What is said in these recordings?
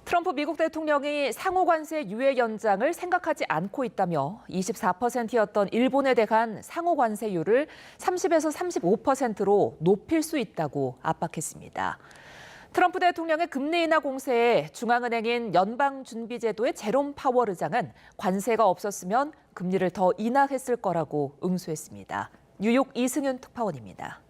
트럼프 미국 대통령이 상호 관세 유예 연장을 생각하지 않고 있다며 24%였던 일본에 대한 상호 관세율을 30에서 35%로 높일 수 있다고 압박했습니다. 트럼프 대통령의 금리 인하 공세에 중앙은행인 연방준비제도의 제롬 파월 의장은 관세가 없었으면 금리를 더 인하했을 거라고 응수했습니다. 뉴욕 이승윤 특파원입니다.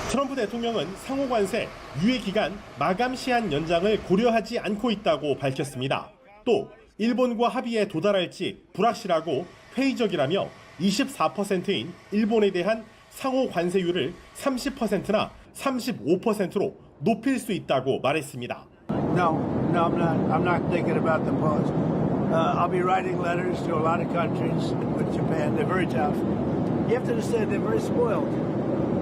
트럼프 대통령은 상호 관세 유예 기간 마감 시한 연장을 고려하지 않고 있다고 밝혔습니다. 또 일본과 합의에 도달할지 불확실하고 회의적이라며 24%인 일본에 대한 상호 관세율을 30%나 35%로 높일 수 있다고 말했습니다. No, I'm not thinking about the pause. I'll be writing letters to a lot of countries with Japan. They're very tough. You have to understand they're very spoiled.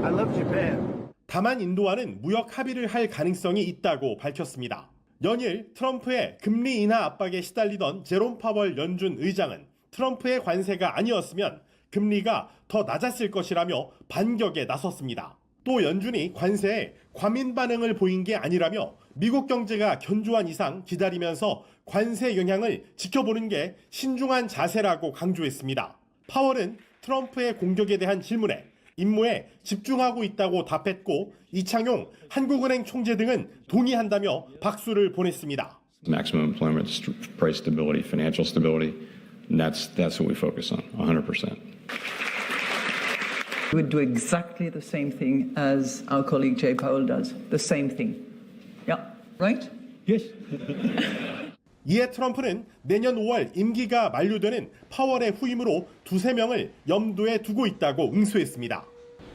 I love Japan. 다만 인도와는 무역 합의를 할 가능성이 있다고 밝혔습니다. 연일 트럼프의 금리 인하 압박에 시달리던 제롬 파월 연준 의장은 트럼프의 관세가 아니었으면 금리가 더 낮았을 것이라며 반격에 나섰습니다. 또 연준이 관세에 과민 반응을 보인 게 아니라며 미국 경제가 견조한 이상 기다리면서 관세 영향을 지켜보는 게 신중한 자세라고 강조했습니다. 파월은 트럼프의 공격에 대한 질문에 임무에 집중하고 있다고 답했고 이창용 한국은행 총재 등은 동의한다며 박수를 보냈습니다. Maximum employment, price stability, financial stability, and that's what we focus on, 100%. We would do exactly the same thing as our colleague Jay Powell does. The same thing. Yeah, right? Yes. 이에 트럼프는 내년 5월 임기가 만료되는 파월의 후임으로 두세 명을 염두에 두고 있다고 응수했습니다.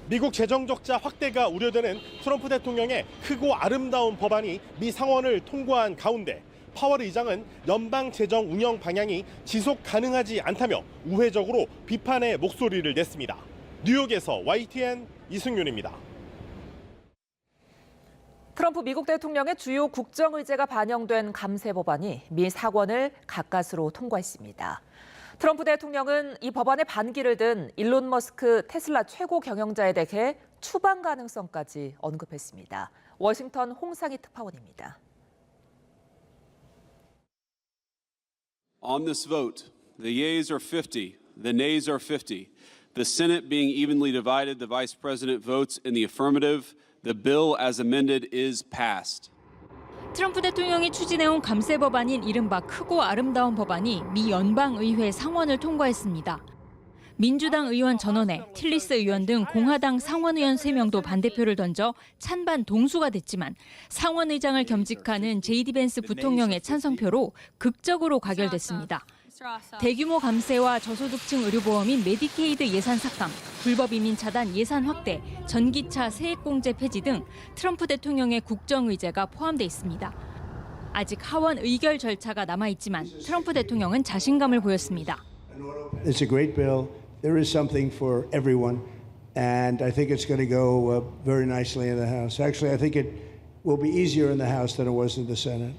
미국 재정 적자 확대가 우려되는 트럼프 대통령의 크고 아름다운 법안이 미 상원을 통과한 가운데 파월 의장은 연방 재정 운영 방향이 지속 가능하지 않다며 우회적으로 비판의 목소리를 냈습니다. 뉴욕에서 YTN 이승윤입니다. 트럼프 미국 대통령의 주요 국정 의제가 반영된 감세 법안이 미 상원을 가까스로 통과했습니다. 트럼프 대통령은 이 법안에 반기를 든 일론 머스크 테슬라 최고 경영자에 대해 추방 가능성까지 언급했습니다. 워싱턴 홍상희 특파원입니다. On this vote, the yeas are 50, the nays are 50. The Senate being evenly divided, the Vice President votes in the affirmative. The bill as amended is passed. 트럼프 대통령이 추진해온 감세 법안인 이른바 크고 아름다운 법안이 미 연방의회 상원을 통과했습니다. 민주당 의원 전원에 틸리스 의원 등 공화당 상원의원 3명도 반대표를 던져 찬반 동수가 됐지만 상원의장을 겸직하는 제이디 벤스 부통령의 찬성표로 극적으로 가결됐습니다. 대규모 감세와 저소득층 의료보험인 메디케이드 예산 삭감, 불법 이민 차단 예산 확대, 전기차 세액공제 폐지 등 트럼프 대통령의 국정 의제가 포함돼 있습니다. 아직 하원 의결 절차가 남아있지만 트럼프 대통령은 자신감을 보였습니다. It's a great bill. There is something for everyone, and I think it's going to go very nicely in the House. Actually, I think it will be easier in the House than it was in the Senate.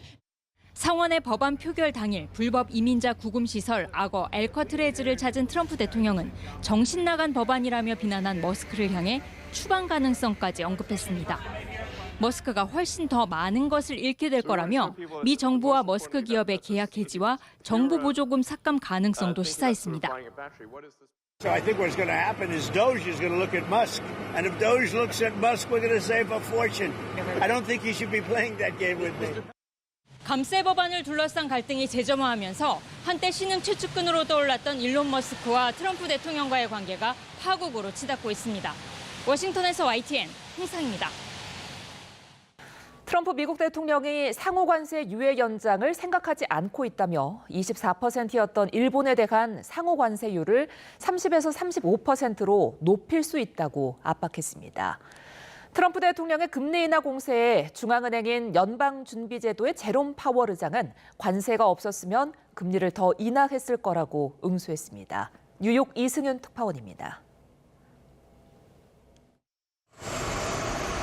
상원의 법안 표결 당일 불법 이민자 구금시설 악어 엘커트레즈를 찾은 트럼프 대통령은 정신 나간 법안이라며 비난한 머스크를 향해 추방 가능성까지 언급했습니다. 머스크가 훨씬 더 많은 것을 잃게 될 거라며 미 정부와 머스크 기업의 계약 해지와 정부 보조금 삭감 가능성도 시사했습니다. So I think what's going to happen is Doge is going to look at Musk, and if Doge looks at Musk, we're going to save a fortune. I don't think he should be playing that game with me. 감세 법안을 둘러싼 갈등이 재점화하면서 한때 신흥 최측근으로 떠올랐던 일론 머스크와 트럼프 대통령과의 관계가 파국으로 치닫고 있습니다. 워싱턴에서 YTN 홍상입니다. 트럼프 미국 대통령이 상호 관세 유예 연장을 생각하지 않고 있다며 24%였던 일본에 대한 상호 관세율을 30에서 35%로 높일 수 있다고 압박했습니다. 트럼프 대통령의 금리 인하 공세에 중앙은행인 연방준비제도의 제롬 파월 의장은 관세가 없었으면 금리를 더 인하했을 거라고 응수했습니다. 뉴욕 이승윤 특파원입니다.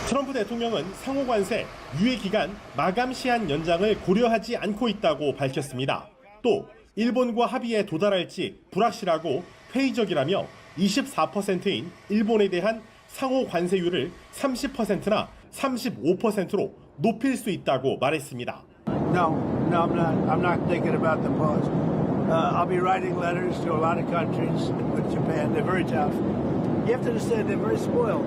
트럼프 대통령은 상호 관세 유예 기간 마감 시한 연장을 고려하지 않고 있다고 밝혔습니다. 또 일본과 합의에 도달할지 불확실하고 회의적이라며 24%인 일본에 대한 상호 관세율을 30%나 35%로 높일 수 있다고 말했습니다. No, I'm not thinking about the pause. I'll be writing letters to a lot of countries with Japan. They're very tough. You have to understand they're very spoiled.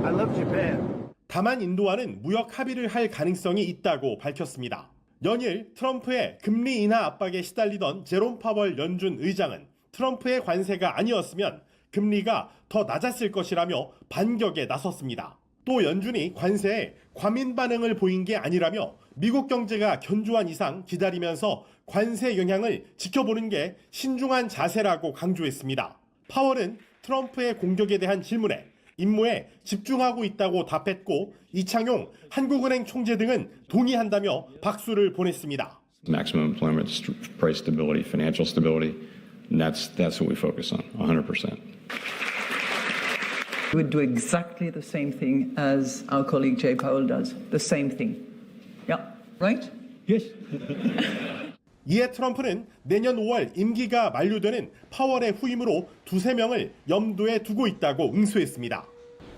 I love Japan. 다만 인도와는 무역 합의를 할 가능성이 있다고 밝혔습니다. 연일 트럼프의 금리 인하 압박에 시달리던 제롬 파월 연준 의장은 트럼프의 관세가 아니었으면 금리가 더 낮았을 것이라며 반격에 나섰습니다. 또 연준이 관세에 과민 반응을 보인 게 아니라며 미국 경제가 견조한 이상 기다리면서 관세 영향을 지켜보는 게 신중한 자세라고 강조했습니다. 파월은 트럼프의 공격에 대한 질문에 임무에 집중하고 있다고 답했고 이창용 한국은행 총재 등은 동의한다며 박수를 보냈습니다. Maximum employment, price stability, financial stability, and that's what we focus on, 100%. We would do exactly the same thing as our colleague Jay Powell does. The same thing. Yeah, right? Yes. 이에 트럼프는 내년 5월 임기가 만료되는 파월의 후임으로 두세 명을 염두에 두고 있다고 응수했습니다.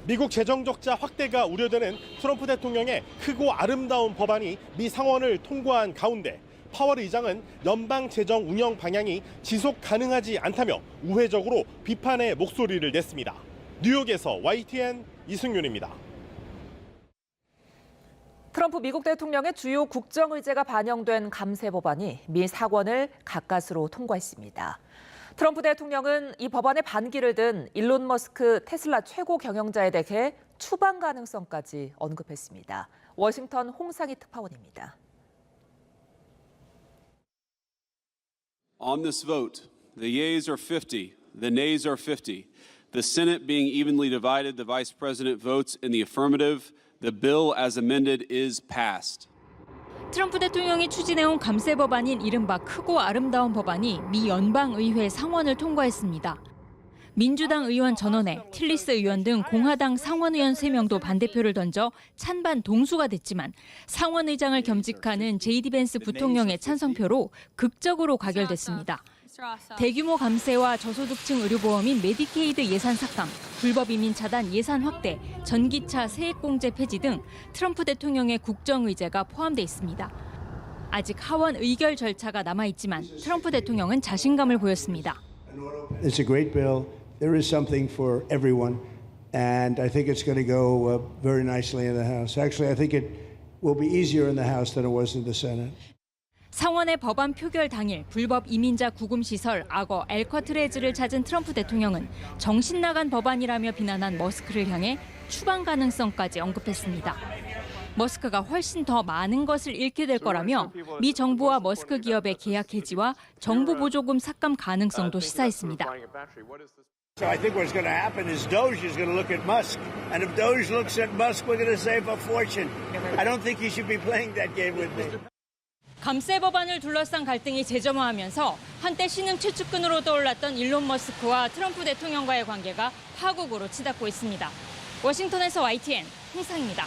미국 재정 적자 확대가 우려되는 트럼프 대통령의 크고 아름다운 법안이 미 상원을 통과한 가운데 파월 의장은 연방 재정 운영 방향이 지속 가능하지 않다며 우회적으로 비판의 목소리를 냈습니다. 뉴욕에서 YTN 이승윤입니다. 트럼프 미국 대통령의 주요 국정 의제가 반영된 감세 법안이 미 상원을 가까스로 통과했습니다. 트럼프 대통령은 이 법안에 반기를 든 일론 머스크 테슬라 최고 경영자에 대해 추방 가능성까지 언급했습니다. 워싱턴 홍상희 특파원입니다. On this vote, the yeas are 50, the nays are 50. The Senate being evenly divided, the Vice President votes in the affirmative. The bill as amended is passed. 트럼프 대통령이 추진해온 감세 법안인 이른바 크고 아름다운 법안이 미 연방의회 상원을 통과했습니다. 민주당 의원 전원에 틸리스 의원 등 공화당 상원의원 3명도 반대표를 던져 찬반 동수가 됐지만 상원의장을 겸직하는 제이디 벤스 부통령의 찬성표로 극적으로 가결됐습니다. 대규모 감세와 저소득층 의료보험인 메디케이드 예산 삭감, 불법 이민 차단 예산 확대, 전기차 세액공제 폐지 등 트럼프 대통령의 국정 의제가 포함돼 있습니다. 아직 하원 의결 절차가 남아있지만 트럼프 대통령은 자신감을 보였습니다. It's a great bill. There is something for everyone, and I think it's going to go very nicely in the House. Actually, I think it will be easier in the House than it was in the Senate. 상원의 법안 표결 당일 불법 이민자 구금 시설 악어 엘커트레즈를 찾은 트럼프 대통령은 정신 나간 법안이라며 비난한 머스크를 향해 추방 가능성까지 언급했습니다. 머스크가 훨씬 더 많은 것을 잃게 될 거라며 미 정부와 머스크 기업의 계약 해지와 정부 보조금 삭감 가능성도 시사했습니다. So I think what's going to happen is Doge is going to look at Musk, and if Doge looks at Musk, we're going to save a fortune. I don't think you should be playing that game with me. 감세 법안을 둘러싼 갈등이 재점화하면서 한때 신흥 최측근으로 떠올랐던 일론 머스크와 트럼프 대통령과의 관계가 파국으로 치닫고 있습니다. 워싱턴에서 YTN 홍상입니다.